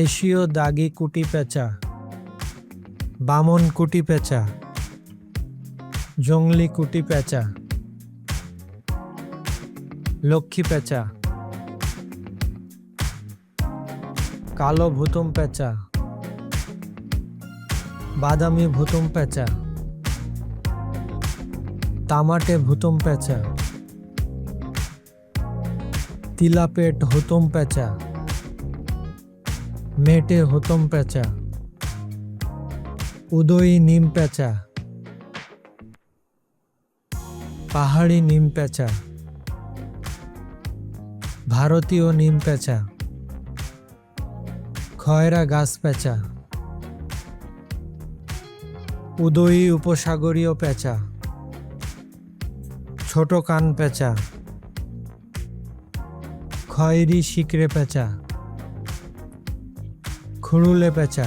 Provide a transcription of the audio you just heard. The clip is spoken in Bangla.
এশীয় দাগি কুটি পেঁচা, বামন কুটি পেঁচা, জংলি কুটি পেঁচা, লক্ষ্মী পেঁচা, কালো ভুতুম পেঁচা, বাদামি ভুতুম পেঁচা, তামাটে ভুতুম পেঁচা, তিলাপেট হুতুম পেঁচা, মেটে হুতুম পেঁচা, উদয়ী নিম পেঁচা, পাহাড়ি নিম পেঁচা, ভারতীয় নিম পেঁচা, খয়রা গাছ পেঁচা, উদয়ী উপসাগরীয় পেঁচা, ছোট কান পেঁচা, খয়েরি শিকড়ে পেঁচা, খুড়ুলে পেঁচা।